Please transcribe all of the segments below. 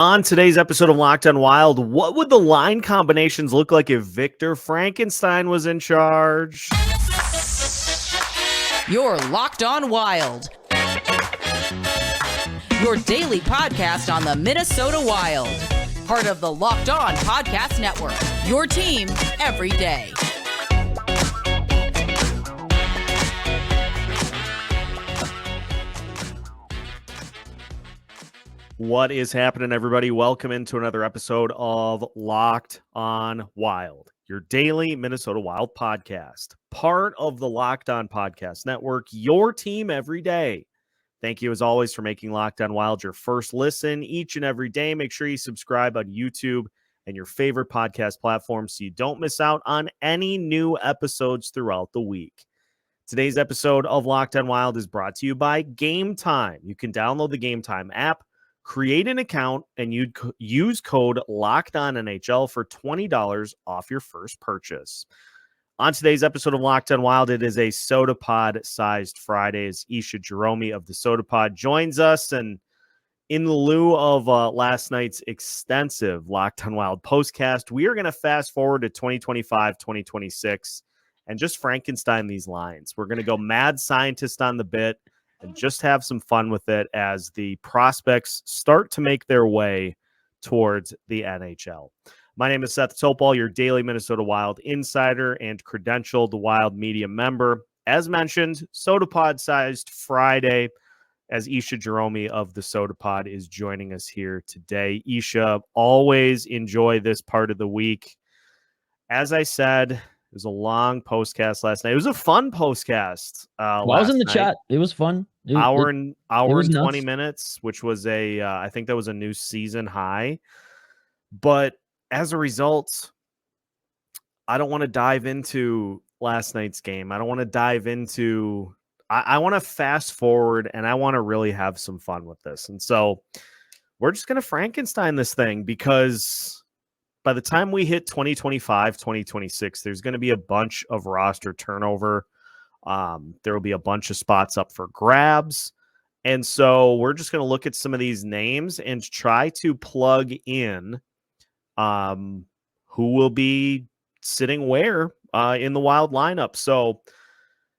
On today's episode of Locked on Wild, what would the line combinations look like if Victor Frankenstein was in charge? You're Locked on Wild, your daily podcast on the Minnesota Wild. Part of the Locked On Podcast Network, your team every day. What is happening, everybody? Welcome into another episode of Locked on Wild, your daily Minnesota Wild podcast, part of the Locked On Podcast Network, your team every day. Thank you, as always, for making Locked on Wild your first listen each and every day. Make sure you subscribe on YouTube and your favorite podcast platform so you don't miss out on any new episodes throughout the week. Today's episode of Locked on Wild is brought to you by Game Time. You can download the Game Time app, create an account, and you'd use code LOCKEDONNHL for $20 off your first purchase. On today's episode of Locked on Wild, it is a Sota Pod-sized Fridays. Isha Jahromi of the Sota Pod joins us, and in lieu of last night's extensive Locked on Wild postcast, we are going to fast forward to 2025-2026 and just Frankenstein these lines. We're going to go mad scientist on the bit and just have some fun with it as the prospects start to make their way towards the NHL. My name is Seth Topol, your daily Minnesota Wild insider and credentialed Wild media member. As mentioned, Sota Pod-sized Friday, as Isha Jahromi of the Sota Pod is joining us here today. Isha, always enjoy this part of the week. As I said, it was a long postcast last night. It was a fun postcast. I was in the chat. It was fun. Hour and 20 minutes, which was I think that was a new season high. But as a result, I don't want to dive into last night's game. I don't want to dive into, I want to fast forward and I want to really have some fun with this. And so we're just going to Frankenstein this thing, because by the time we hit 2025, 2026, there's going to be a bunch of roster turnover. There will be a bunch of spots up for grabs. And so we're just going to look at some of these names and try to plug in who will be sitting where in the Wild lineup. So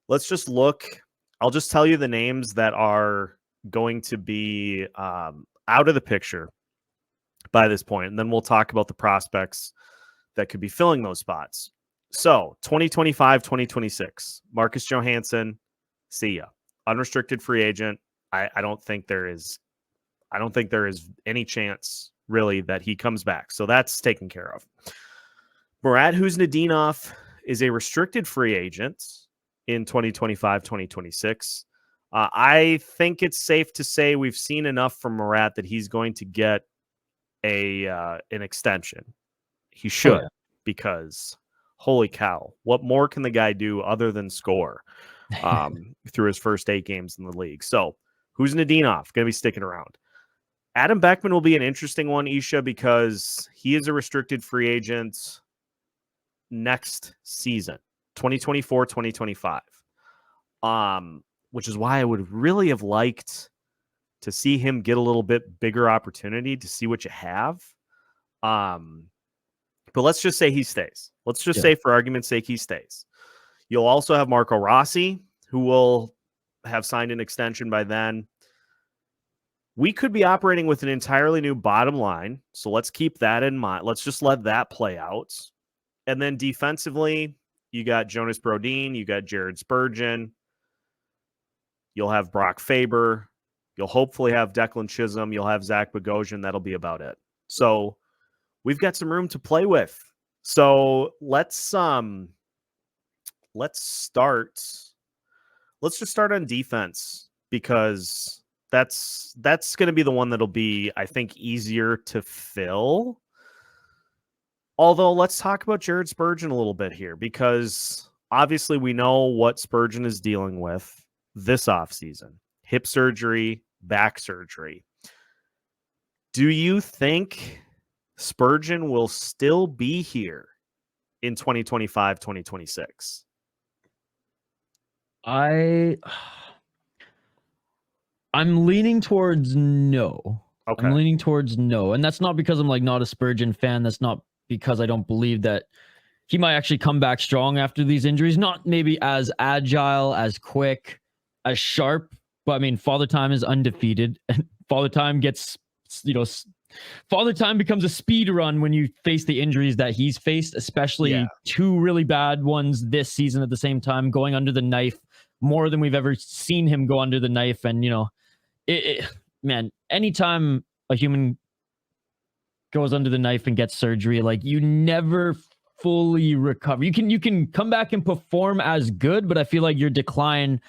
let's just look. I'll just tell you the names that are going to be out of the picture by this point, and then we'll talk about the prospects that could be filling those spots. So 2025-2026, Marcus Johansson, see ya. Unrestricted free agent. I don't think there is any chance really that he comes back. So that's taken care of. Marat Khusnutdinov is a restricted free agent in 2025-2026. I think it's safe to say we've seen enough from Marat that he's going to get an extension. He should, because holy cow, what more can the guy do other than score through his first 8 games in the league? So Khusnutdinov going to be sticking around. Adam Beckman will be an interesting one, Isha, because he is a restricted free agent next season, 2024-2025, which is why I would really have liked to see him get a little bit bigger opportunity to see what you have. But let's just say he stays. Let's just say, for argument's sake, he stays. You'll also have Marco Rossi, who will have signed an extension by then. We could be operating with an entirely new bottom line, so let's keep that in mind. Let's just let that play out. And then defensively, you got Jonas Brodin, you got Jared Spurgeon. You'll have Brock Faber. You'll hopefully have Declan Chisholm. You'll have Zach Bogosian. That'll be about it. So we've got some room to play with. So let's start. Let's just start on defense, because that's going to be the one that'll be, I think, easier to fill. Although let's talk about Jared Spurgeon a little bit here, because obviously we know what Spurgeon is dealing with this offseason. Hip surgery, back surgery. Do you think Spurgeon will still be here in 2025, 2026? I'm leaning towards no. Okay. I'm leaning towards no. And that's not because I'm like not a Spurgeon fan. That's not because I don't believe that he might actually come back strong after these injuries. Not maybe as agile, as quick, as sharp. But I mean, Father Time is undefeated. And Father Time gets, Father Time becomes a speed run when you face the injuries that he's faced, especially two really bad ones this season at the same time, going under the knife more than we've ever seen him go under the knife. And, man, anytime a human goes under the knife and gets surgery, like you never fully recover. You can come back and perform as good, but I feel like your decline,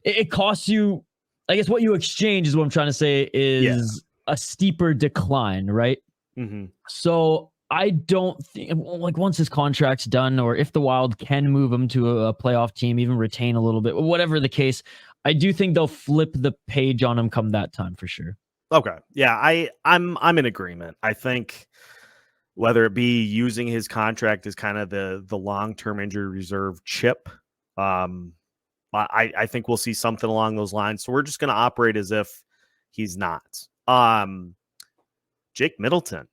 it costs you, I guess what you exchange is what I'm trying to say is a steeper decline, right? Mm-hmm. So I don't think, like, once his contract's done, or if the Wild can move him to a playoff team, even retain a little bit, whatever the case, I do think they'll flip the page on him come that time for sure. Okay. Yeah, I'm in agreement. I think whether it be using his contract as kind of the long-term injury reserve chip, I think we'll see something along those lines. So we're just going to operate as if he's not. Jake Middleton,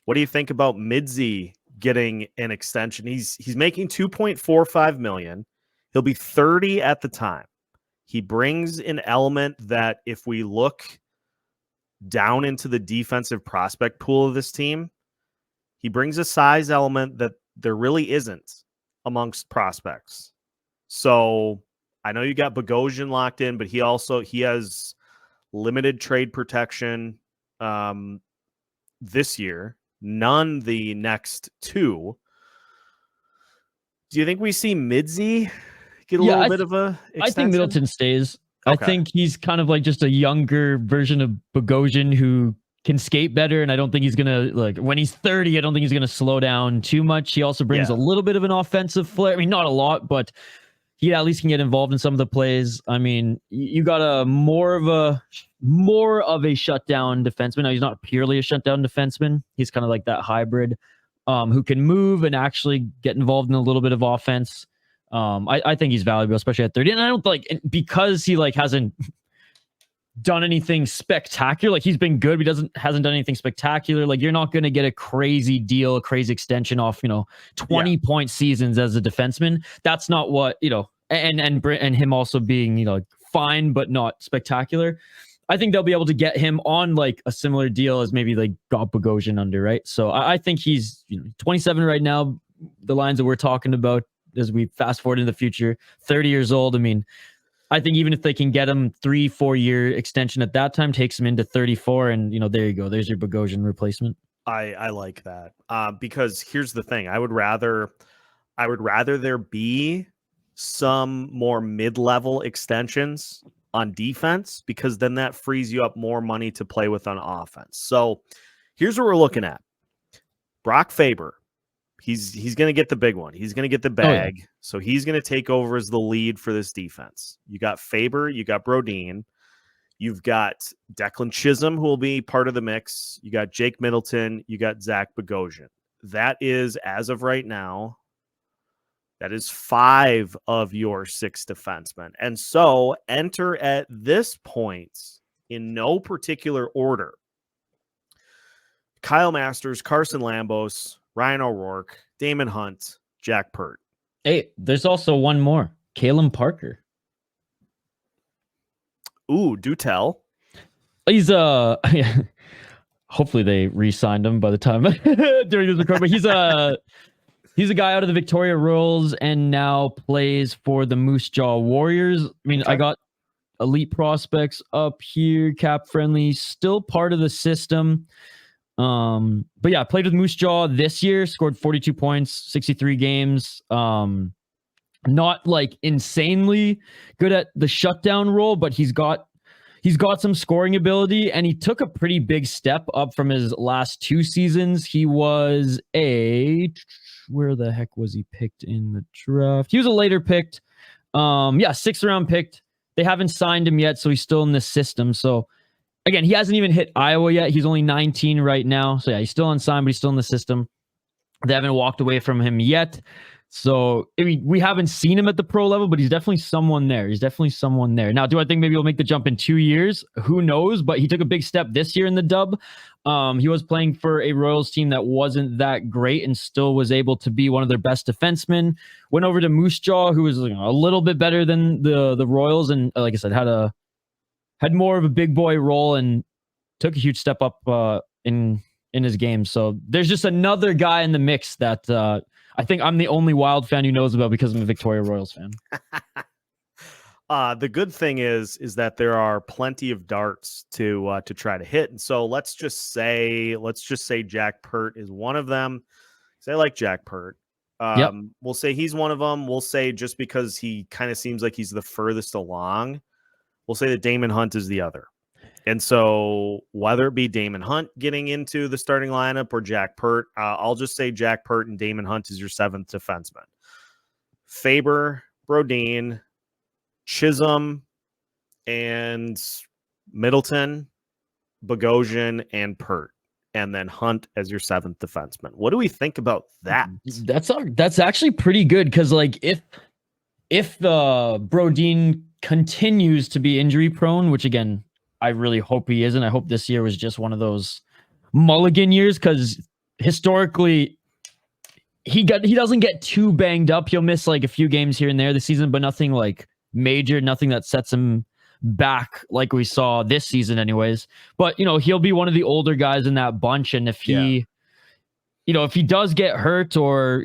what do you think about Midzi getting an extension? He's making $2.45 million. He'll be 30 at the time. He brings an element that if we look down into the defensive prospect pool of this team, he brings a size element that there really isn't amongst prospects. So I know you got Bogosian locked in, but he has limited trade protection this year, none the next two. Do you think we see Midzi get a little bit of a extension? I think Middleton stays. Okay. I think he's kind of like just a younger version of Bogosian who can skate better, and I don't think he's going to, like, when he's 30, I don't think he's going to slow down too much. He also brings a little bit of an offensive flair. I mean, not a lot, but he at least can get involved in some of the plays. I mean, you got a more of a shutdown defenseman. Now, he's not purely a shutdown defenseman. He's kind of like that hybrid who can move and actually get involved in a little bit of offense. I think he's valuable, especially at 30. And I don't because he hasn't done anything spectacular. Like, he's been good, but hasn't done anything spectacular. Like, you're not going to get a crazy deal, a crazy extension off, 20-point seasons as a defenseman. That's not what, and him also being, fine, but not spectacular. I think they'll be able to get him on a similar deal as maybe got Bogosian under, right? So I think he's 27 right now. The lines that we're talking about as we fast forward into the future, 30 years old. I mean, I think even if they can get him 3-4 year extension at that time, takes him into 34, and there you go. There's your Bogosian replacement. I like that because here's the thing: I would rather there be some more mid-level extensions on defense, because then that frees you up more money to play with on offense. So here's what we're looking at: Brock Faber. He's going to get the big one. He's going to get the bag. Oh, yeah. So he's going to take over as the lead for this defense. You got Faber, you got Brodin, you've got Declan Chisholm, who will be part of the mix. You got Jake Middleton, you got Zach Bogosian. That is, as of right now, that is 5 of your 6 defensemen. And so enter at this point, in no particular order, Kyle Masters, Carson Lambos, Ryan O'Rourke, Daemon Hunt, Jack Peart. Hey, there's also one more. Kalen Parker. Ooh, do tell. He's hopefully they re-signed him by the time during this record, but he's a guy out of the Victoria Royals and now plays for the Moose Jaw Warriors. I mean, okay. I got elite prospects up here, cap friendly, still part of the system. But yeah, played with Moose Jaw this year, scored 42 points, 63 games. Not insanely good at the shutdown role, but he's got some scoring ability, and he took a pretty big step up from his last 2 seasons. He was where the heck was he picked in the draft? He was a later picked, 6th round picked. They haven't signed him yet, so he's still in the system. So again, he hasn't even hit Iowa yet. He's only 19 right now. So yeah, he's still unsigned, but he's still in the system. They haven't walked away from him yet. So, I mean, we haven't seen him at the pro level, but he's definitely someone there. Now, do I think maybe he'll make the jump in 2 years? Who knows? But he took a big step this year in the dub. He was playing for a Royals team that wasn't that great and still was able to be one of their best defensemen. Went over to Moose Jaw, who was a little bit better than the Royals, and like I said, had more of a big boy role and took a huge step up in his game. So there's just another guy in the mix that I think I'm the only Wild fan who knows about because I'm a Victoria Royals fan. The good thing is that there are plenty of darts to try to hit, and so let's just say Jack Peart is one of them. Because I like Jack Peart. We'll say he's one of them. We'll say just because he kind of seems like he's the furthest along, we'll say that Daemon Hunt is the other. And so whether it be Daemon Hunt getting into the starting lineup or Jack Peart, I'll just say Jack Peart and Daemon Hunt is your seventh defenseman. Faber, Brodin, Chisholm, and Middleton, Bogosian, and Peart. And then Hunt as your seventh defenseman. What do we think about that? That's actually pretty good because, like, if the Brodin continues to be injury prone, which again, I really hope he isn't. I hope this year was just one of those mulligan years because historically he doesn't get too banged up. He'll miss like a few games here and there this season, but nothing like major, nothing that sets him back like we saw this season anyways. But he'll be one of the older guys in that bunch, and if he if he does get hurt or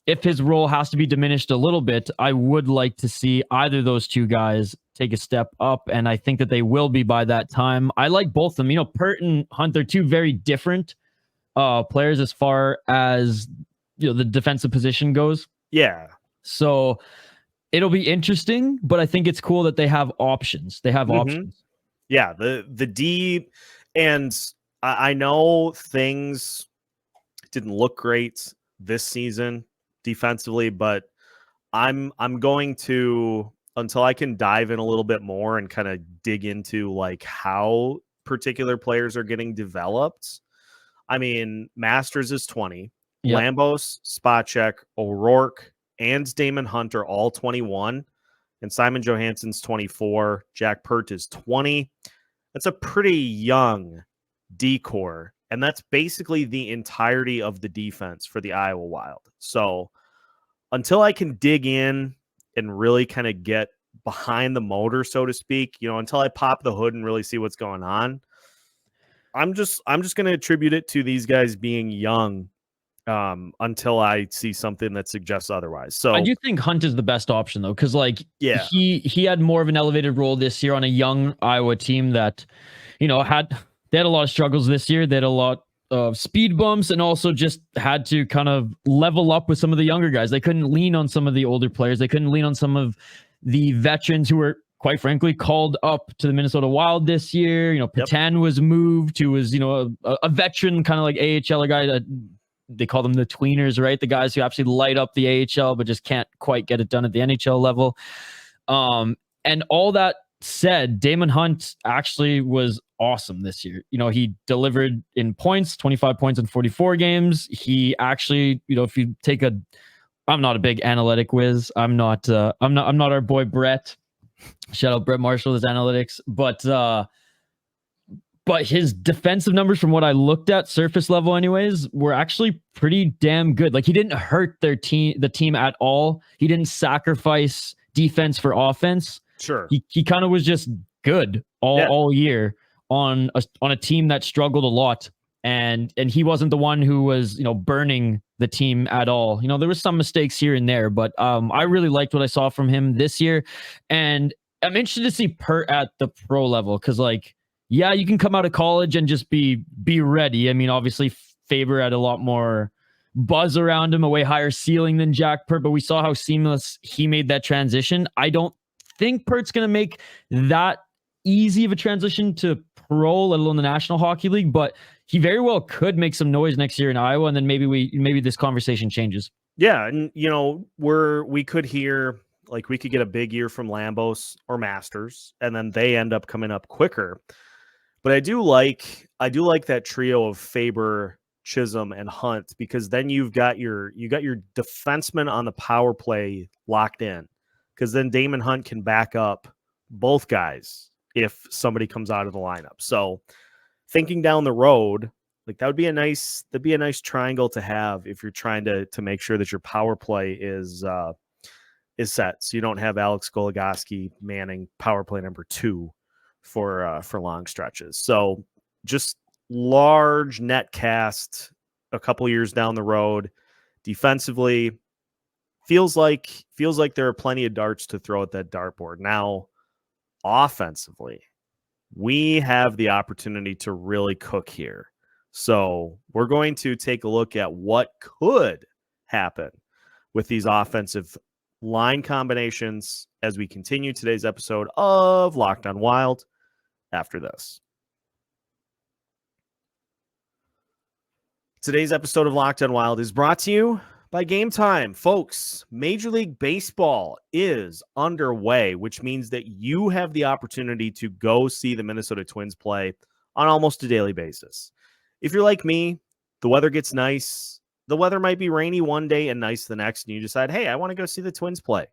if his role has to be diminished a little bit, I would like to see either of those two guys take a step up, and I think that they will be by that time. I like both of them. Peart and Hunt are two very different players as far as the defensive position goes. Yeah. So it'll be interesting, but I think it's cool that they have options. Options. Yeah, the D, and I know things didn't look great this season defensively, but I'm going to, until I can dive in a little bit more and kind of dig into like how particular players are getting developed. I mean, Masters is 20, Lambos, Spacek, O'Rourke, and Daemon Hunt are all 21, and Simon Johansson's 24. Jack Peart is 20. That's a pretty young D-core, and that's basically the entirety of the defense for the Iowa Wild. So until I can dig in and really kind of get behind the motor, so to speak, until I pop the hood and really see what's going on, I'm just going to attribute it to these guys being young until I see something that suggests otherwise. So I do think Hunt is the best option though, because he had more of an elevated role this year on a young Iowa team that they had a lot of struggles this year. They had a lot of speed bumps and also just had to kind of level up with some of the younger guys. They couldn't lean on some of the older players. They couldn't lean on some of the veterans who were, quite frankly, called up to the Minnesota Wild this year. Petan was moved, who was, a veteran, kind of like AHL, a guy that they call them the tweeners, right? The guys who absolutely light up the AHL, but just can't quite get it done at the NHL level. And all that said, Daemon Hunt actually was awesome this year. He delivered in points, 25 points in 44 games. He actually, if you take I'm not a big analytic whiz. I'm not our boy Brett. Shout out Brett Marshall, his analytics, but his defensive numbers, from what I looked at, surface level anyways, were actually pretty damn good. Like, he didn't hurt the team at all. He didn't sacrifice defense for offense. Sure. He kind of was just good all year on a team that struggled a lot. And he wasn't the one who was, burning the team at all. There was some mistakes here and there, but I really liked what I saw from him this year. And I'm interested to see Peart at the pro level, because you can come out of college and just be ready. I mean, obviously Faber had a lot more buzz around him, a way higher ceiling than Jack Peart, but we saw how seamless he made that transition. I don't think Peart's going to make that easy of a transition to pro, let alone the National Hockey League, but he very well could make some noise next year in Iowa, and then maybe this conversation changes. Yeah, and we could hear, like, we could get a big year from Lambos or Masters, and then they end up coming up quicker. But I do like that trio of Faber, Chisholm, and Hunt, because then you got your defenseman on the power play locked in, because then Daemon Hunt can back up both guys if somebody comes out of the lineup. So thinking down the road, like that'd be a nice triangle to have if you're trying to make sure that your power play is set, so you don't have Alex Goligoski manning power play number 2 for long stretches. So just large net cast a couple years down the road. Defensively, feels like there are plenty of darts to throw at that dartboard. Now, offensively, we have the opportunity to really cook here. So we're going to take a look at what could happen with these offensive line combinations as we continue today's episode of Locked on Wild after this. Today's episode of Locked on Wild is brought to you by Game Time. Folks, Major League Baseball is underway, which means that you have the opportunity to go see the Minnesota Twins play on almost a daily basis. If you're like me, the weather gets nice. The weather might be rainy one day and nice the next, and you decide, hey, I want to go see the Twins play.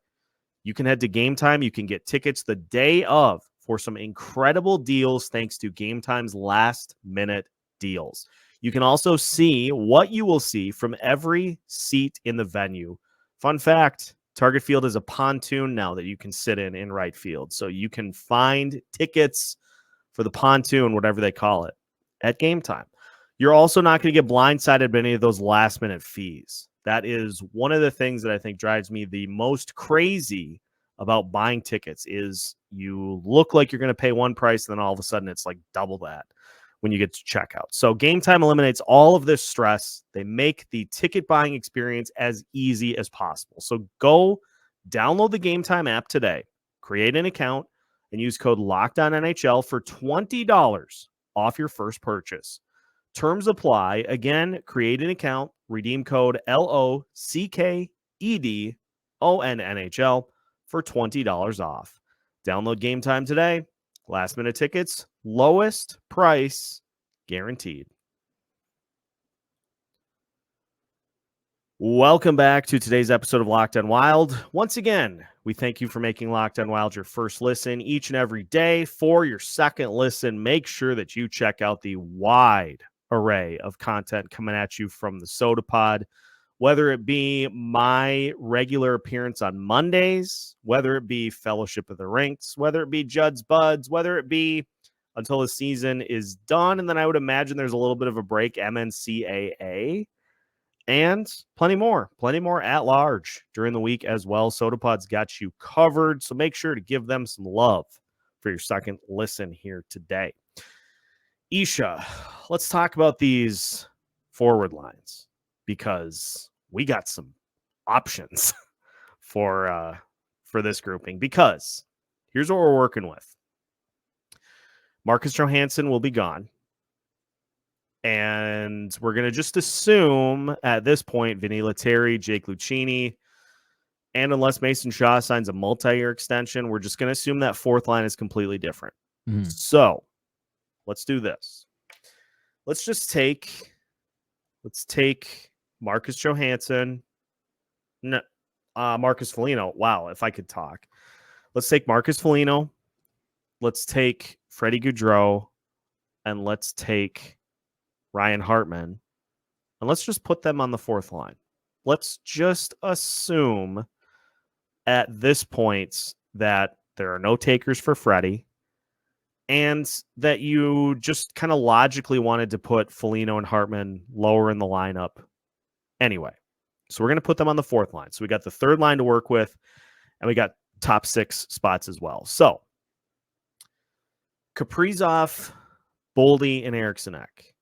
You can head to Game Time. You can get tickets the day of for some incredible deals thanks to Game Time's last-minute deals. You can also see what you will see from every seat in the venue. Fun fact, Target Field is a pontoon now that you can sit in right field. So you can find tickets for the pontoon, whatever they call it, at Game Time. You're also not going to get blindsided by any of those last-minute fees. That is one of the things that I think drives me the most crazy about buying tickets is you look like you're going to pay one price, and then all of a sudden it's like double that when you get to checkout. So Game Time eliminates all of this stress. They make the ticket buying experience as easy as possible. So go download the Game Time app today, create an account, and use code LOCKEDONNHL for $20 off your first purchase. Terms apply. Again, create an account, redeem code LOCKEDONNHL for $20 off. Download Game Time today. Last minute tickets, lowest price guaranteed. Welcome back to today's episode of Locked on Wild. Once again, we thank you for making Locked on Wild your first listen each and every day. For your second listen, make sure that you check out the wide array of content coming at you from the Sota Pod, whether it be my regular appearance on Mondays, whether it be Fellowship of the Rinks, whether it be Judd's Buds, whether it be until the season is done. And then I would imagine there's a little bit of a break, MNCAA, and plenty more at large during the week as well. Sota Pod's got you covered. So make sure to give them some love for your second listen here today. Isha, let's talk about these forward lines, because we got some options for this grouping, because here's what we're working with. Marcus Johansson will be gone. And we're going to just assume at this point, Vinny Lettieri, Jake Lucchini, and unless Mason Shaw signs a multi-year extension, we're just going to assume that fourth line is completely different. Mm-hmm. So let's do this. Let's take Marcus Johansson. No, Marcus Foligno. Wow, if I could talk. Let's take Marcus Foligno. Let's take Freddy Gaudreau. And let's take Ryan Hartman. And let's just put them on the fourth line. Let's just assume at this point that there are no takers for Freddie, and that you just kind of logically wanted to put Foligno and Hartman lower in the lineup anyway. So we're going to put them on the fourth line. So we got the third line to work with, and we got top 6 spots as well. So Kaprizov, Boldy, and Eriksson Ek.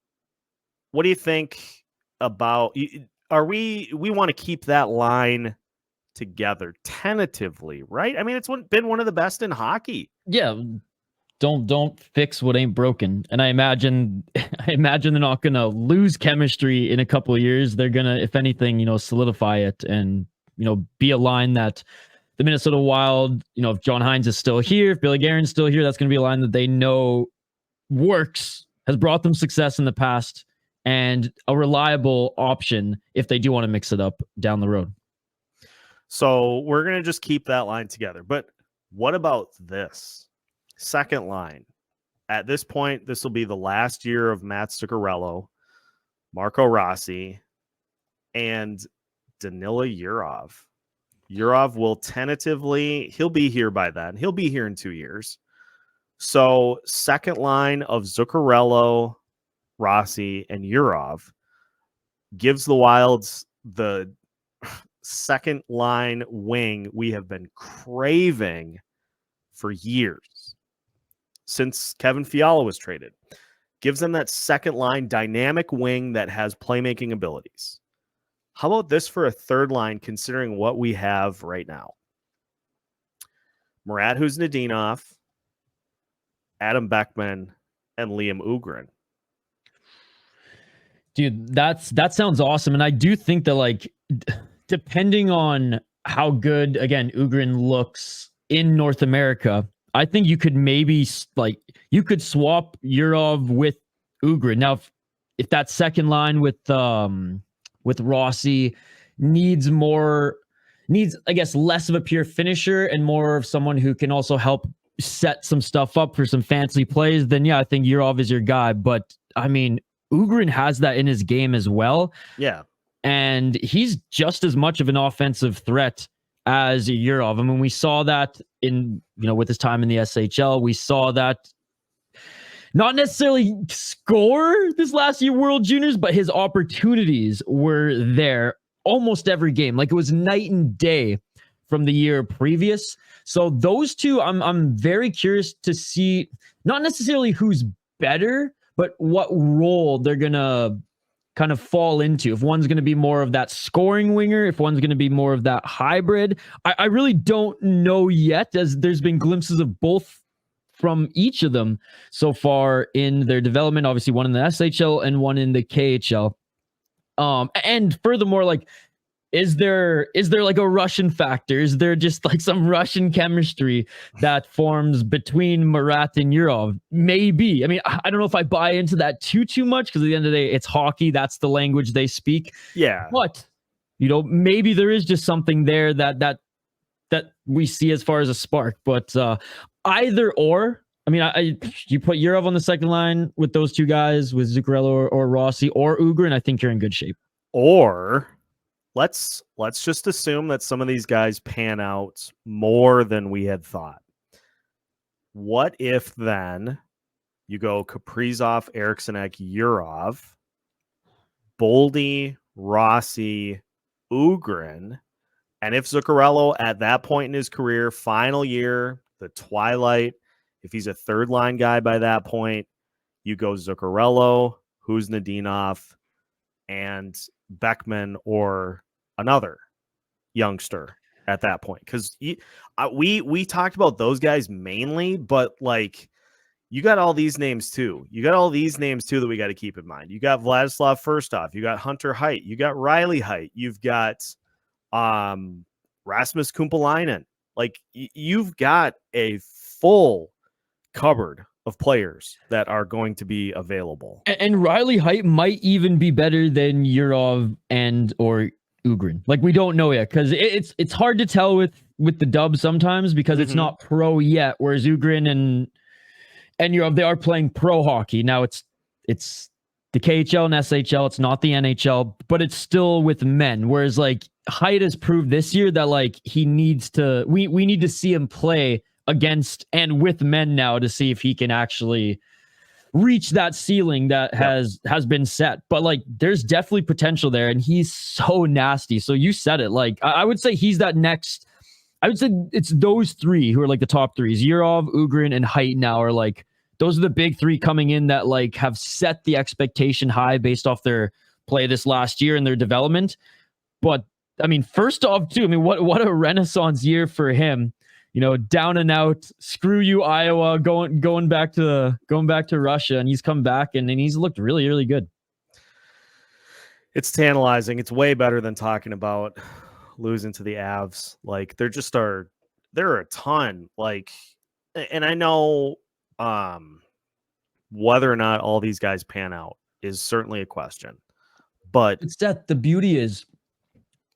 What do you think about? We want to keep that line together tentatively, right? I mean, it's been one of the best in hockey. Yeah, don't fix what ain't broken. And I imagine they're not gonna lose chemistry in a couple of years. They're gonna, if anything, solidify it and be a line that the Minnesota Wild, if John Hines is still here, if Billy Guerin's still here, that's gonna be a line that they know works, has brought them success in the past, and a reliable option if they do want to mix it up down the road. So we're going to just keep that line together. But what about this second line? At this point, this will be the last year of Matt Zuccarello, Marco Rossi, and Danila Yurov. Yurov will tentatively, he'll be here by then. He'll be here in 2 years. So second line of Zuccarello, Rossi, and Yurov gives the Wilds the second line wing we have been craving for years since Kevin Fiala was traded. Gives them that second line dynamic wing that has playmaking abilities. How about this for a third line, considering what we have right now? Marat Khusnutdinov, Adam Beckman, and Liam Ohgren. Dude, that sounds awesome. And I do think that, like, depending on how good, again, Ohgren looks in North America, I think you could maybe, like, you could swap Yurov with Ohgren. Now, if that second line with Rossi needs, I guess, less of a pure finisher and more of someone who can also help set some stuff up for some fancy plays, then yeah, I think Yurov is your guy. But I mean, Ohgren has that in his game as well. Yeah. And he's just as much of an offensive threat as Yurov. I mean, we saw that with his time in the SHL. We saw that not necessarily score this last year World Juniors, but his opportunities were there almost every game. Like, it was night and day from the year previous. So those two, I'm very curious to see, not necessarily who's better, but what role they're going to kind of fall into. If one's going to be more of that scoring winger, if one's going to be more of that hybrid. I really don't know yet, as there's been glimpses of both from each of them so far in their development. Obviously, one in the SHL and one in the KHL. And furthermore, like, is there like a Russian factor? Is there just like some Russian chemistry that forms between Marat and Yurov? Maybe. I mean, I don't know if I buy into that too much, because at the end of the day, it's hockey. That's the language they speak. Yeah. But, maybe there is just something there that we see as far as a spark. But either or, I mean, you put Yurov on the second line with those two guys, with Zuccarello or Rossi or Ohgren, I think you're in good shape. Or let's just assume that some of these guys pan out more than we had thought. What if then you go Kaprizov, Eriksson, Yurov, Boldy, Rossi, Ohgren, and if Zuccarello at that point in his career, final year, the twilight, if he's a third line guy by that point, you go Zuccarello, Khusnutdinov, and Beckman, or another youngster at that point. Because we talked about those guys mainly, but like, you got all these names too. You got all these names too that we got to keep in mind. You got Vladislav Firstov, you got Hunter Height, you got Riley Height, you've got Rasmus Kumpalainen. Like, you've got a full cupboard of players that are going to be available. And Riley Height might even be better than Yurov or Ohgren. Like, we don't know yet, because it's hard to tell with the Dubs sometimes, because it's not pro yet, whereas Ohgren and Yurov, they are playing pro hockey. Now it's the KHL and SHL, it's not the NHL, but it's still with men. Whereas, like, Height has proved this year that, like, he needs to, we need to see him play against and with men now to see if he can actually reach that ceiling that has been set. But like, there's definitely potential there, and he's so nasty. So you said it. Like, I would say he's that next. I would say it's those three who are like the top threes. Yurov, Ohgren, and Height now are like, those are the big three coming in that like have set the expectation high based off their play this last year and their development. But I mean, first off, too, I mean, what a renaissance year for him. Down and out, screw you, Iowa, going back to Russia, and he's come back and he's looked really, really good. It's tantalizing. It's way better than talking about losing to the Avs. Like, there are a ton. Like, and I know whether or not all these guys pan out, is certainly a question. But it's that the beauty is,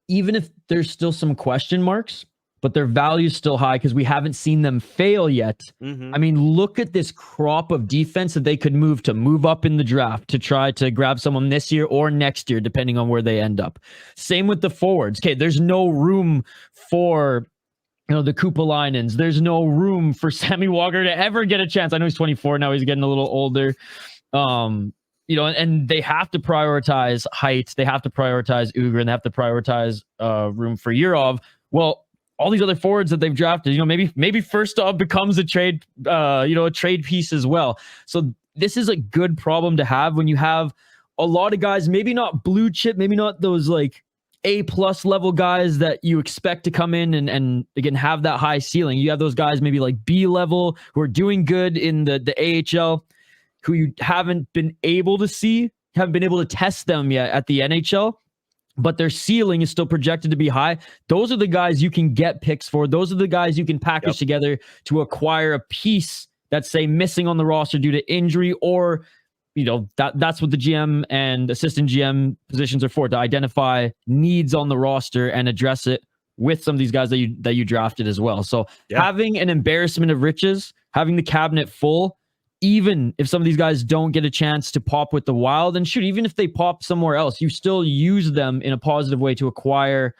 even if there's still some question marks, but their value is still high because we haven't seen them fail yet. I mean, look at this crop of defense that they could move up in the draft to try to grab someone this year or next year, depending on where they end up. Same with the forwards. Okay, there's no room for the Kupalainens. There's no room for Sammy Walker to ever get a chance. I know he's 24 now. He's getting a little older. And they have to prioritize height. They have to prioritize Ohgren. They have to prioritize room for Yurov. Well, all these other forwards that they've drafted, maybe Firstov becomes a trade, a trade piece as well. So this is a good problem to have when you have a lot of guys, maybe not blue chip, maybe not those like A+ level guys that you expect to come in and again have that high ceiling. You have those guys maybe like B level who are doing good in the AHL, who you haven't been able to test them yet at the NHL. But their ceiling is still projected to be high. Those are the guys you can get picks for. Those are the guys you can package together to acquire a piece that's, say, missing on the roster due to injury, or, that's what the GM and assistant GM positions are for, to identify needs on the roster and address it with some of these guys that you drafted as well. So having an embarrassment of riches, having the cabinet full, even if some of these guys don't get a chance to pop with the Wild, and shoot, even if they pop somewhere else, you still use them in a positive way to acquire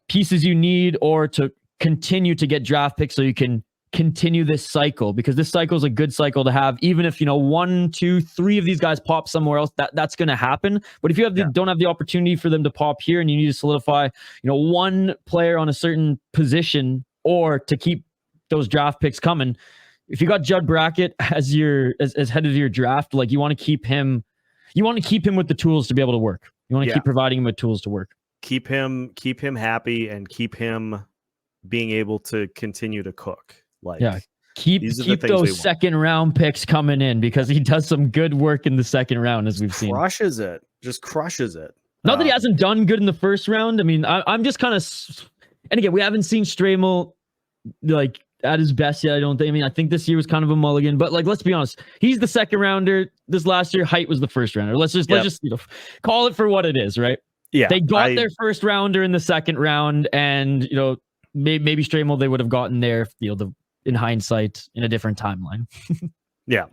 pieces you need or to continue to get draft picks so you can continue this cycle, because this cycle is a good cycle to have. Even if 1, 2, 3 of these guys pop somewhere else, that's going to happen. But if you don't have the opportunity for them to pop here, and you need to solidify one player on a certain position or to keep those draft picks coming, if you got Judd Brackett as head of your draft, like, you want to keep him with the tools to be able to work. You want to keep providing him with tools to work. Keep him happy and keep him being able to continue to cook. Keep those second round picks coming in, because he does some good work in the second round, as we've seen. Just crushes it. Not that he hasn't done good in the first round. I mean, I'm just kind of, and again, we haven't seen Stramel at his best yet, I don't think. I mean, I think this year was kind of a mulligan, but let's be honest. He's the second rounder. This last year, Height was the first rounder. Let's just call it for what it is, right? Yeah. They got their first rounder in the second round, and maybe Stramel they would have gotten there, in hindsight, in a different timeline. Yeah.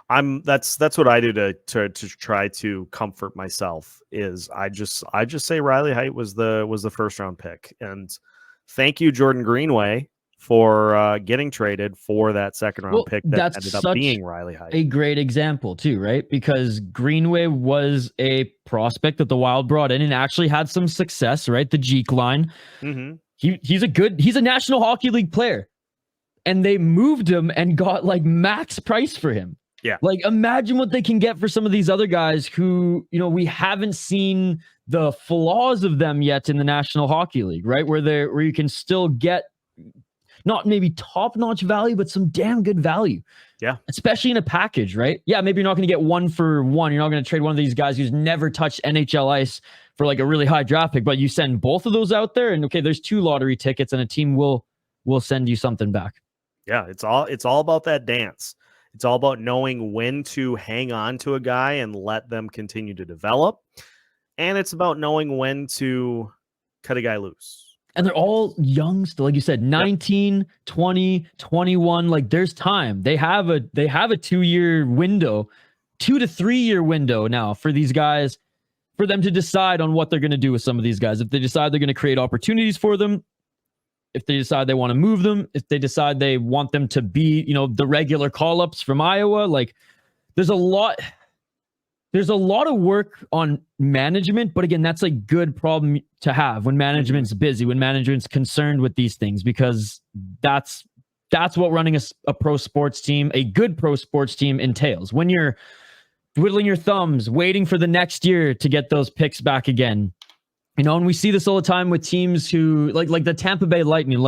That's what I do to try to comfort myself, is I just say Riley Height was the first round pick. And thank you, Jordan Greenway, for getting traded for that second round pick that ended up being Riley Height. A great example too, right? Because Greenway was a prospect that the Wild brought in and actually had some success, right? The Jeek line. Mm-hmm. He's a National Hockey League player, and they moved him and got max price for him. Yeah. Imagine what they can get for some of these other guys who, we haven't seen the flaws of them yet in the National Hockey League, right? Where you can still get not maybe top-notch value, but some damn good value. Yeah. Especially in a package, right? Yeah, maybe you're not going to get 1 for 1. You're not going to trade one of these guys who's never touched NHL ice for a really high draft pick, but you send both of those out there, and okay, there's 2 lottery tickets, and a team will send you something back. Yeah, it's all about that dance. It's all about knowing when to hang on to a guy and let them continue to develop. And it's about knowing when to cut a guy loose. And they're all young still, like you said, 19, 20, 21. There's time. They have a 2-year window, 2 to 3 year window now for these guys, for them to decide on what they're going to do with some of these guys. If they decide they're going to create opportunities for them, if they decide they want to move them, if they decide they want them to be, the regular call-ups from Iowa, there's a lot of work on management, but again, that's a good problem to have when management's busy, when management's concerned with these things, because that's what running a pro sports team, a good pro sports team, entails. When you're twiddling your thumbs, waiting for the next year to get those picks back again, and we see this all the time with teams who like the Tampa Bay Lightning,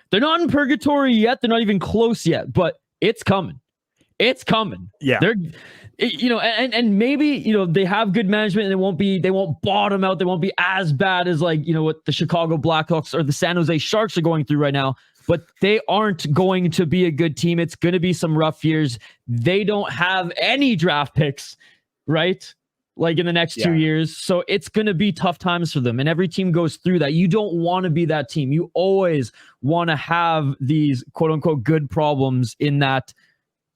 they're not in purgatory yet, they're not even close yet, but it's coming. It's coming. Yeah. And maybe, they have good management and they won't bottom out. They won't be as bad as what the Chicago Blackhawks or the San Jose Sharks are going through right now, but they aren't going to be a good team. It's going to be some rough years. They don't have any draft picks, right? like in the next 2 years. So it's going to be tough times for them. And every team goes through that. You don't want to be that team. You always want to have these quote unquote good problems in that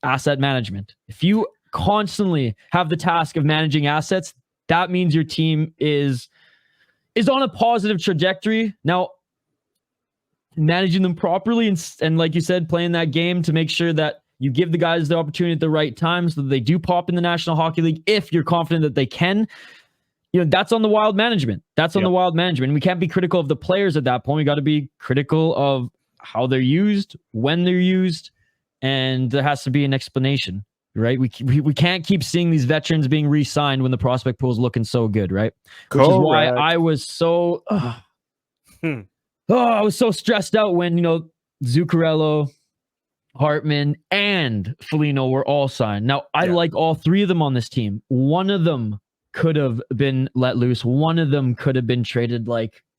asset management. If you constantly have the task of managing assets, that means your team is on a positive trajectory. Now, managing them properly and like you said, playing that game to make sure that you give the guys the opportunity at the right time so that they do pop in the National Hockey League if you're confident that they can. That's on the Wild management. That's on the Wild management. We can't be critical of the players at that point. We got to be critical of how they're used, when they're used, and there has to be an explanation, right? We can't keep seeing these veterans being re-signed when the prospect pool is looking so good, right? Which is why I was so I was so stressed out when Zuccarello, Hartman, and Foligno were all signed. Now, I like all three of them on this team. One of them could have been let loose. One of them could have been traded,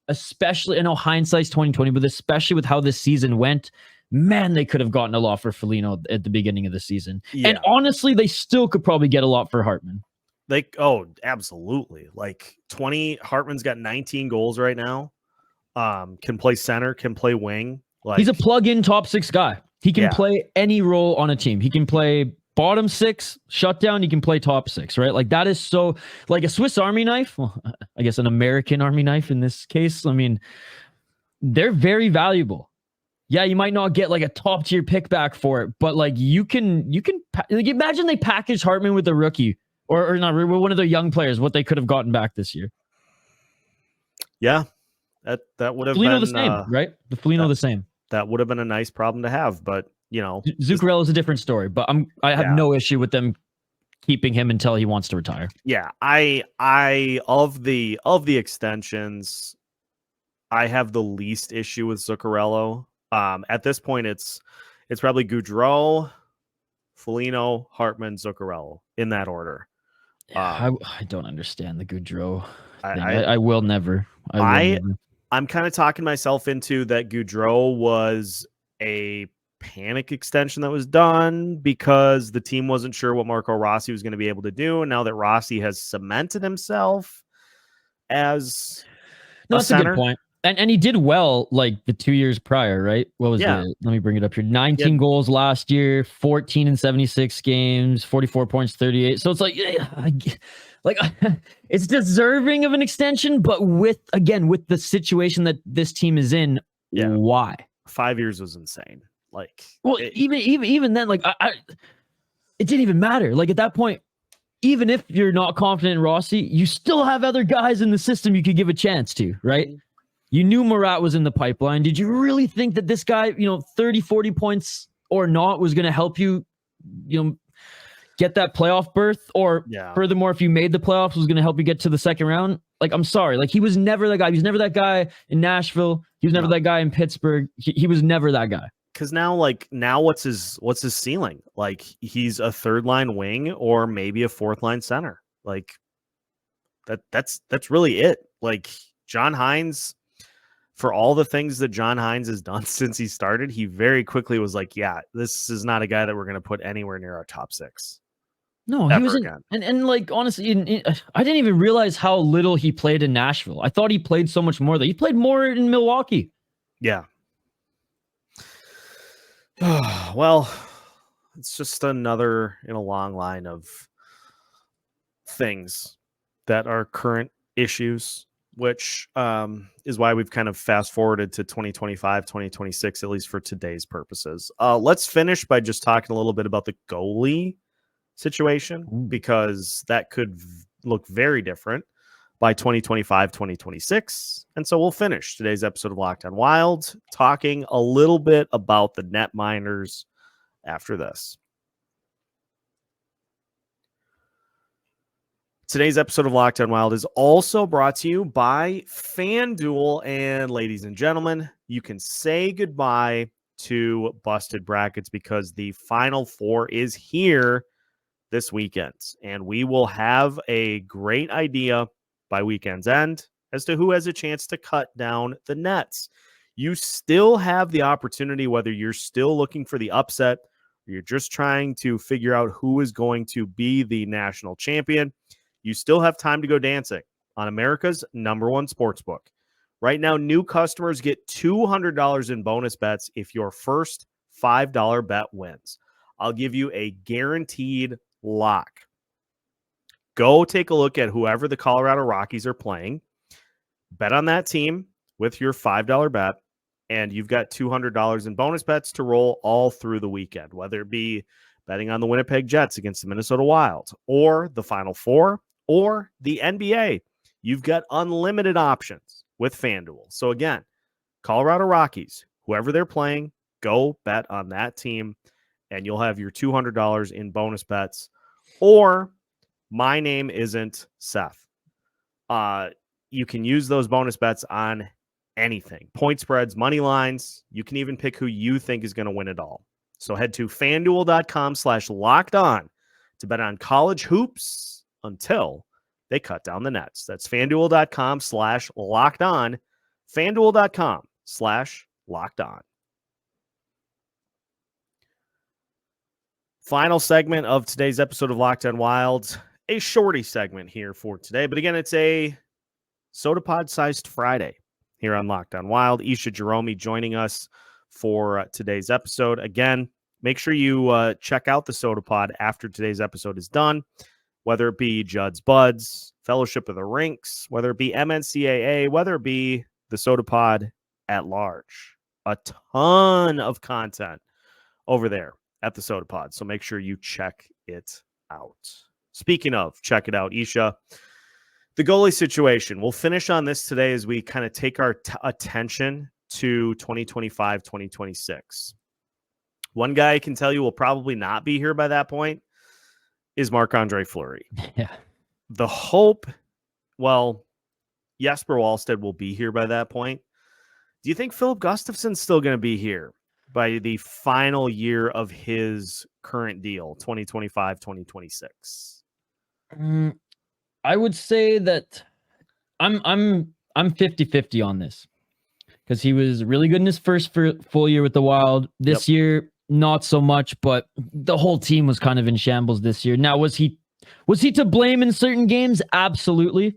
especially, I know hindsight's 2020, but especially with how this season went, man, they could have gotten a lot for Foligno at the beginning of the season. Yeah. And honestly, they still could probably get a lot for Hartman. Absolutely. Hartman's got 19 goals right now. Can play center, can play wing. He's a plug-in top six guy. He can play any role on a team. He can play bottom six, shutdown. He can play top six, right? That is so like a Swiss Army knife. Well, I guess an American Army knife in this case. I mean, they're very valuable. Yeah, you might not get a top tier pick back for it, but you can imagine they package Hartman with a rookie or not one of their young players, what they could have gotten back this year. Yeah, that would have Foligno been the same, right? The Foligno the same. That would have been a nice problem to have, but Zuccarello is a different story. But I have no issue with them keeping him until he wants to retire. Yeah, I of the extensions, I have the least issue with Zuccarello. At this point, it's probably Gaudreau, Foligno, Hartman, Zuccarello in that order. I don't understand the Gaudreau thing. I will never. I'm kind of talking myself into that Gaudreau was a panic extension that was done because the team wasn't sure what Marco Rossi was going to be able to do. And now that Rossi has cemented himself as that's a good point. And he did well the 2 years prior, right? What was let me bring it up here. 19 goals last year, 14 in 76 games, 44 points, 38. So it's it's deserving of an extension, but with the situation that this team is in, why? 5 years was insane. Even then, it didn't even matter. At that point, even if you're not confident in Rossi, you still have other guys in the system you could give a chance to, right? You knew Marat was in the pipeline. Did you really think that this guy, 30, 40 points or not, was going to help you, get that playoff berth? Or furthermore, if you made the playoffs, was going to help you get to the second round? I'm sorry. He was never that guy. He was never that guy in Nashville. He was never that guy in Pittsburgh. He was never that guy. Because now what's his ceiling? He's a third line wing or maybe a fourth line center. That's really it. John Hynes, for all the things that John Hynes has done since he started, he very quickly was this is not a guy that we're going to put anywhere near our top six. No, he wasn't. And honestly, I didn't even realize how little he played in Nashville. I thought he played so much more. He played more in Milwaukee. Yeah. Well, it's just another in a long line of things that are current issues, which is why we've kind of fast forwarded to 2025, 2026, at least for today's purposes. Let's finish by just talking a little bit about the goalie situation, because that could look very different by 2025, 2026. And so we'll finish today's episode of Locked On Wild talking a little bit about the net miners after this. Today's episode of Locked On Wild is also brought to you by FanDuel. And ladies and gentlemen, you can say goodbye to busted brackets because the Final Four is here this weekend. And we will have a great idea by weekend's end as to who has a chance to cut down the nets. You still have the opportunity, whether you're still looking for the upset or you're just trying to figure out who is going to be the national champion. you still have time to go dancing on America's #1 sportsbook. Right now, new customers get $200 in bonus bets if your first $5 bet wins. I'll give you a guaranteed lock. Go take a look at whoever the Colorado Rockies are playing. Bet on that team with your $5 bet, and you've got $200 in bonus bets to roll all through the weekend, whether it be betting on the Winnipeg Jets against the Minnesota Wild, or the Final Four, or the NBA. You've got unlimited options with FanDuel. So again, Colorado Rockies, whoever they're playing, go bet on that team, and you'll have your $200 in bonus bets. Or my name isn't Seth. You can use those bonus bets on anything. Point spreads, money lines. You can even pick who you think is going to win it all. So head to FanDuel.com/lockedon to bet on college hoops until they cut down the nets. That's FanDuel.com/lockedon. FanDuel.com/lockedon. Final segment of today's episode of Locked On Wild. A shorty segment here for today. But again, it's a Sota Pod-sized Friday here on Locked On Wild. Isha, Jahromi joining us for today's episode. Again, make sure you check out the Sota Pod after today's episode is done, whether it be Judd's Buds, Fellowship of the Rinks, whether it be MNCAA, whether it be the Sota Pod at large. A ton of content over there at the Sota Pod, so make sure you check it out. Speaking of, check it out, Isha. The goalie situation. We'll finish on this today as we kind of take our attention to 2025, 2026. One guy I can tell you will probably not be here by that point is Marc-Andre Fleury. Yeah. The hope, well, Jesper Wallstedt will be here by that point. Do you think Filip Gustafsson's still going to be here by the final year of his current deal, 2025, 2026? I would say that I'm 50-50 on this, because he was really good in his first full year with the Wild. This year, not so much, but the whole team was kind of in shambles this year. Now, was he to blame in certain games? Absolutely.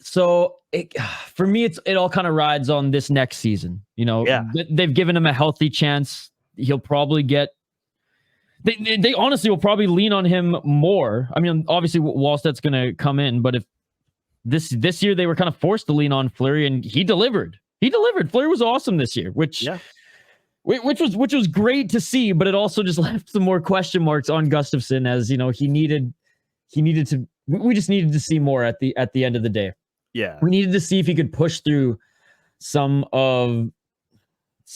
So for me, it all kind of rides on this next season. You know, they've given him a healthy chance. He'll probably get. They honestly will probably lean on him more. I mean, obviously Wallstedt's going to come in, but if this year they were kind of forced to lean on Fleury, and he delivered. Fleury was awesome this year, which was great to see, but it also just left some more question marks on Gustafsson, as you know, we just needed to see more at the end of the day. Yeah. We needed to see if he could push through some of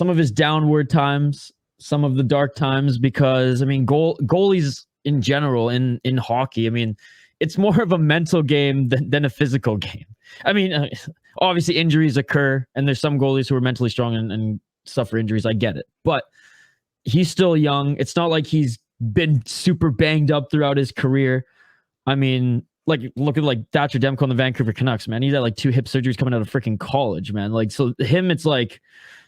his downward times, some of the dark times, because I mean, goalies in general in hockey, I mean, it's more of a mental game than a physical game. I mean, obviously injuries occur, and there's some goalies who are mentally strong and suffer injuries. I get it, but he's still young. It's not like he's been super banged up throughout his career. I mean, like, look at Thatcher Demko on the Vancouver Canucks, man. He's had like 2 hip surgeries coming out of freaking college, man. Like, so him, it's like,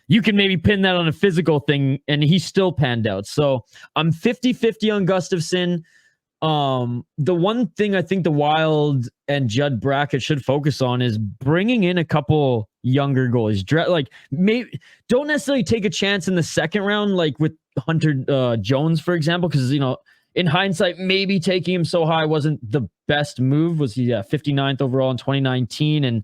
you can maybe pin that on a physical thing, and he's still panned out. So I'm 50-50 on Gustafsson. The one thing I think the Wild and Judd Brackett should focus on is bringing in a couple younger goalies. Like, maybe don't necessarily take a chance in the second round, like with Hunter Jones, for example, because, you know, in hindsight, maybe taking him so high wasn't the best move. Was he 59th overall in 2019, and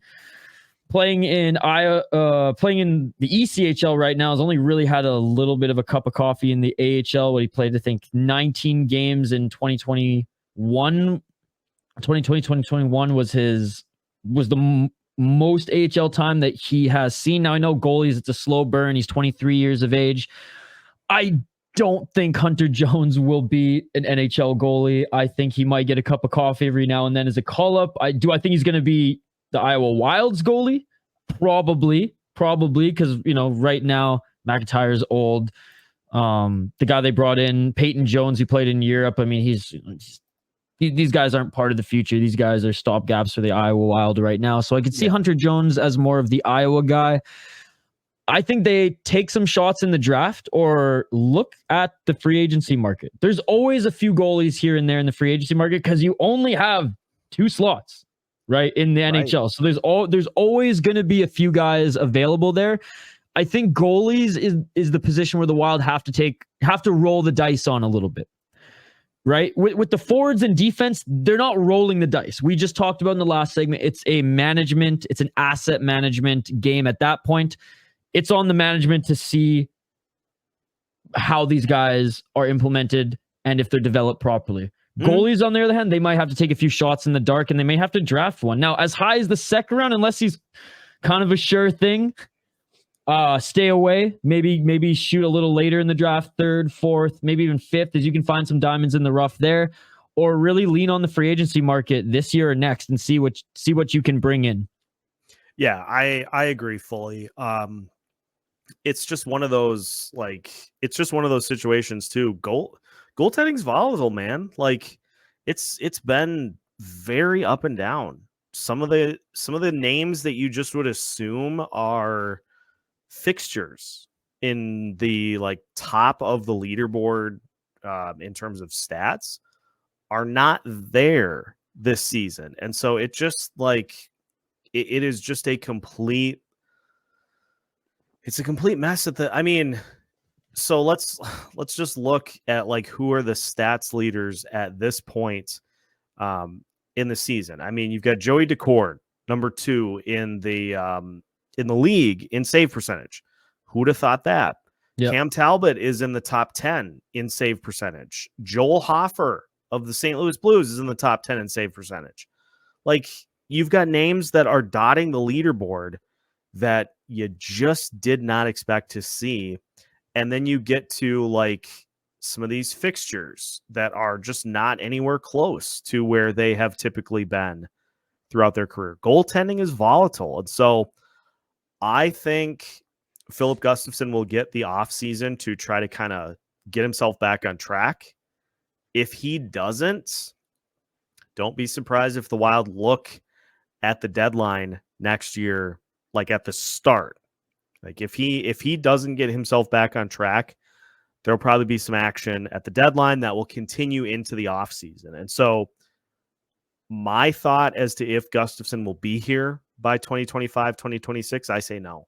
playing in the ECHL right now, has only really had a little bit of a cup of coffee in the AHL. What he played, I think, 19 games in 2021. 2021 was the most AHL time that he has seen. Now, I know goalies, it's a slow burn. He's 23 years of age. I don't think Hunter Jones will be an NHL goalie. I think he might get a cup of coffee every now and then as a call-up. I think he's going to be the Iowa Wild's goalie? Probably, because, you know, right now McIntyre's old. The guy they brought in, Peyton Jones, who played in Europe. I mean, these guys aren't part of the future. These guys are stopgaps for the Iowa Wild right now. So I could see Hunter Jones as more of the Iowa guy. I think they take some shots in the draft or look at the free agency market. There's always a few goalies here and there in the free agency market, because you only have 2 slots, right, in the NHL. So there's always going to be a few guys available there. I think goalies is the position where the Wild have to roll the dice on a little bit. Right? With the forwards and defense, they're not rolling the dice. We just talked about in the last segment, it's an asset management game at that point. It's on the management to see how these guys are implemented and if they're developed properly. Goalies, on the other hand, they might have to take a few shots in the dark and they may have to draft one. Now, as high as the second round, unless he's kind of a sure thing, stay away. Maybe shoot a little later in the draft, 3rd, 4th, maybe even 5th, as you can find some diamonds in the rough there, or really lean on the free agency market this year or next and see what you can bring in. Yeah, I agree fully. It's just one of those situations too. Goaltending's volatile, man. Like it's been very up and down. Some of the names that you just would assume are fixtures in the top of the leaderboard in terms of stats are not there this season. And so it just it is just a complete mess so let's just look at who are the stats leaders at this point in the season. I mean, you've got Joey Daccord, number 2 in the league in save percentage. Who'd have thought that? Yep. Cam Talbot is in the top 10 in save percentage. Joel Hofer of the St. Louis Blues is in the top 10 in save percentage. You've got names that are dotting the leaderboard that you just did not expect to see. And then you get to some of these fixtures that are just not anywhere close to where they have typically been throughout their career. Goaltending is volatile. And so I think Philip Gustafsson will get the offseason to try to kind of get himself back on track. If he doesn't, don't be surprised if the Wild look at the deadline next year, at the start. If he doesn't get himself back on track, there'll probably be some action at the deadline that will continue into the offseason. And so my thought as to if Gustafsson will be here by 2025, 2026, I say no.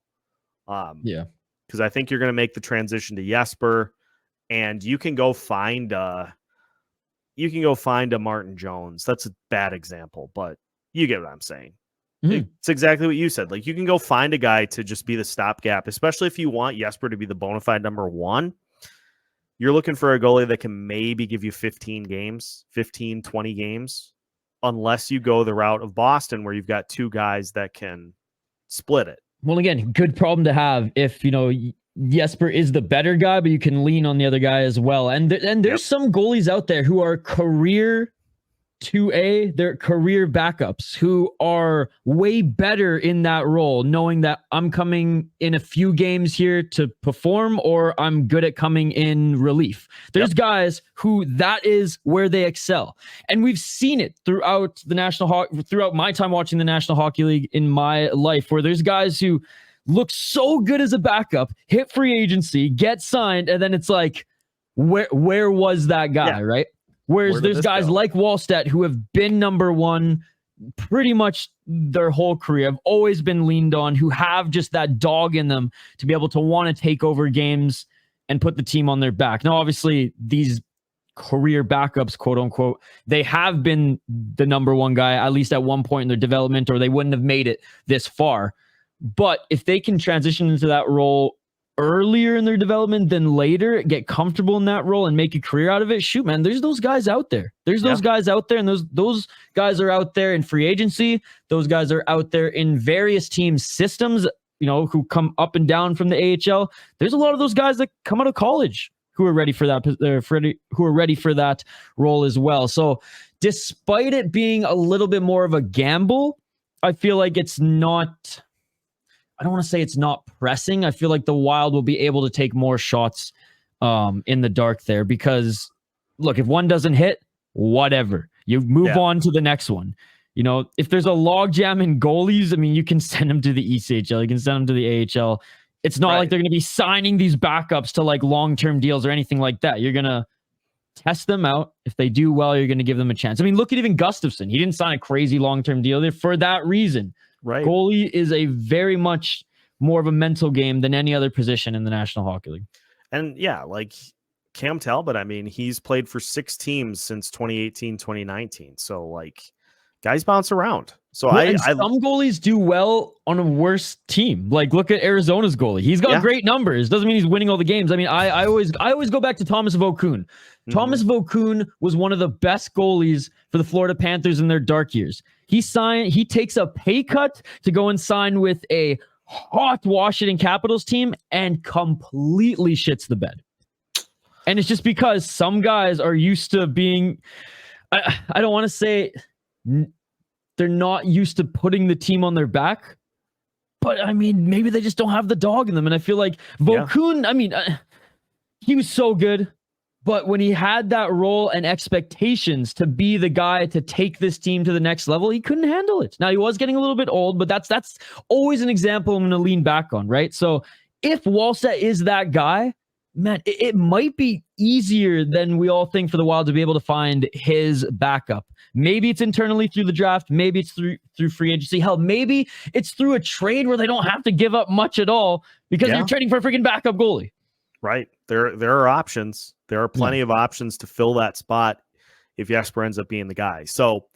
Because I think you're going to make the transition to Jesper, and you can go find a Martin Jones. That's a bad example, but you get what I'm saying. Mm-hmm. It's exactly what you said. You can go find a guy to just be the stopgap, especially if you want Jesper to be the bona fide number 1. You're looking for a goalie that can maybe give you 15, 20 games, unless you go the route of Boston where you've got 2 guys that can split it. Well, again, good problem to have if, Jesper is the better guy, but you can lean on the other guy as well. And there's some goalies out there who are career 2A, they're career backups who are way better in that role, knowing that I'm coming in a few games here to perform, or I'm good at coming in relief. There's guys who that is where they excel. And we've seen it throughout throughout my time watching the National Hockey League in my life, where there's guys who look so good as a backup, hit free agency, get signed, and then it's where was that guy, right? Whereas there's guys like Wallstedt who have been number 1 pretty much their whole career, have always been leaned on, who have just that dog in them to be able to want to take over games and put the team on their back. Now, obviously, these career backups, quote unquote, they have been the number 1 guy, at least at one point in their development, or they wouldn't have made it this far. But if they can transition into that role earlier in their development than later, get comfortable in that role and make a career out of it, shoot, man, there's those guys out there. There's those guys out there, and those guys are out there in free agency. Those guys are out there in various team systems, who come up and down from the AHL. There's a lot of those guys that come out of college who are ready for that role as well. So despite it being a little bit more of a gamble, I feel like it's not, I don't want to say it's not pressing. I feel like the Wild will be able to take more shots in the dark there, because look, if one doesn't hit, whatever, you move on to the next one. If there's a logjam in goalies, I mean, you can send them to the ECHL, you can send them to the AHL. It's not like they're going to be signing these backups to long-term deals or anything like that. You're going to test them out. If they do well, you're going to give them a chance. I mean, look at even Gustafsson. He didn't sign a crazy long-term deal there for that reason. Right. Goalie is a very much more of a mental game than any other position in the National Hockey League. And yeah, like Cam Talbot, I mean, he's played for 6 teams since 2018, 2019. So like guys bounce around. So some goalies do well on a worse team. Like look at Arizona's goalie. He's got great numbers. Doesn't mean he's winning all the games. I mean, I always go back to Thomas Vokoun. Mm-hmm. Thomas Vokoun was one of the best goalies for the Florida Panthers in their dark years. He takes a pay cut to go and sign with a hot Washington Capitals team and completely shits the bed. And it's just because some guys are used to being, I don't want to say they're not used to putting the team on their back, but I mean, maybe they just don't have the dog in them. And I feel like Vokoun, I mean, he was so good, but when he had that role and expectations to be the guy to take this team to the next level, he couldn't handle it. Now he was getting a little bit old, but that's always an example I'm going to lean back on, right? So if Wallstedt is that guy, man, it might be easier than we all think for the Wild to be able to find his backup. Maybe it's internally through the draft. Maybe it's through free agency. Hell, maybe it's through a trade where they don't have to give up much at all because they're trading for a freaking backup goalie. Right. There are options. There are plenty of options to fill that spot if Jesper ends up being the guy. So,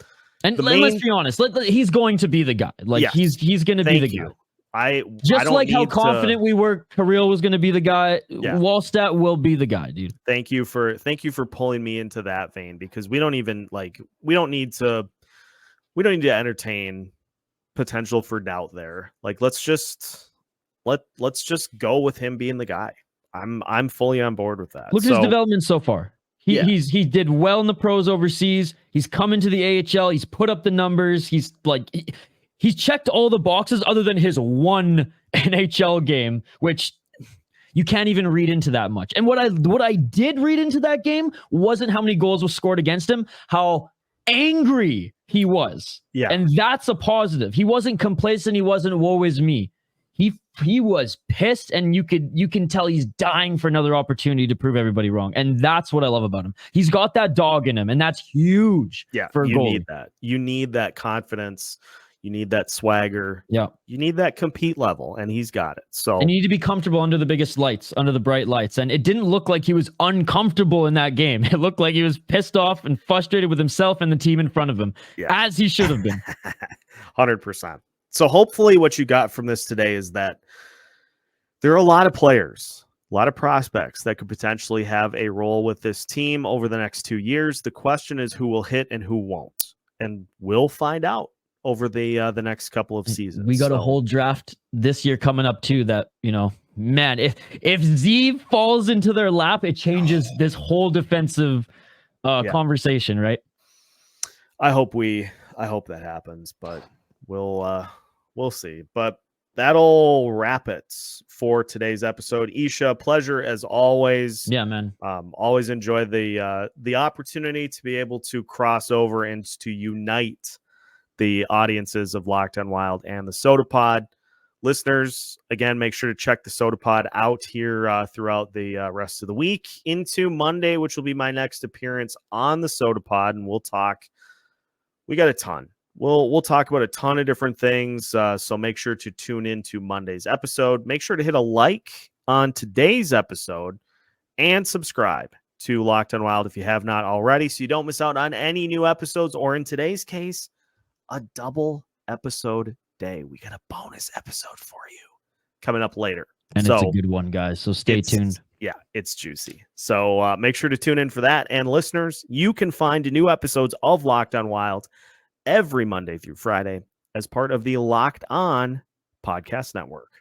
and let's be honest, he's going to be the guy. Like he's going to be the guy. I don't like how confident we were Kirill was going to be the guy. Wallstedt will be the guy, dude. Thank you for pulling me into that vein, because we don't need to entertain potential for doubt there. Like let's just go with him being the guy. I'm fully on board with that. Look at his development so far. He did well in the pros overseas. He's come into the AHL. He's put up the numbers. He's checked all the boxes other than his one NHL game, which you can't even read into that much. And what I did read into that game wasn't how many goals was scored against him, how angry he was. Yeah. And that's a positive. He wasn't complacent. He wasn't woe is me. He was pissed, and you can tell he's dying for another opportunity to prove everybody wrong. And that's what I love about him. He's got that dog in him, and that's huge. Yeah, for a goalie. Need that. You need that confidence. You need that swagger. Yeah. You need that compete level, and he's got it. So and you need to be comfortable under the biggest lights, under the bright lights. And it didn't look like he was uncomfortable in that game. It looked like he was pissed off and frustrated with himself and the team in front of him, as he should have been. 100%. So hopefully what you got from this today is that there are a lot of players, a lot of prospects that could potentially have a role with this team over the next 2 years. The question is who will hit and who won't. And we'll find out over the next couple of seasons. We got a whole draft this year coming up too that, man, if Zeev falls into their lap, it changes this whole defensive conversation, right? I hope that happens, but we'll see. But that'll wrap it for today's episode. Isha, pleasure as always. Yeah, man. Always enjoy the opportunity to be able to cross over and to unite the audiences of Locked On Wild and the Sota Pod. Listeners, again, make sure to check the Sota Pod out here throughout the rest of the week into Monday, which will be my next appearance on the Sota Pod, and we'll talk. We got a ton. We'll talk about a ton of different things, so make sure to tune into Monday's episode. Make sure to hit a like on today's episode and subscribe to Locked On Wild if you have not already, so you don't miss out on any new episodes, or in today's case, a double episode day. We got a bonus episode for you coming up later. And it's a good one, guys, so stay tuned. Yeah, it's juicy. So make sure to tune in for that. And listeners, you can find new episodes of Locked On Wild every Monday through Friday as part of the Locked On Podcast Network.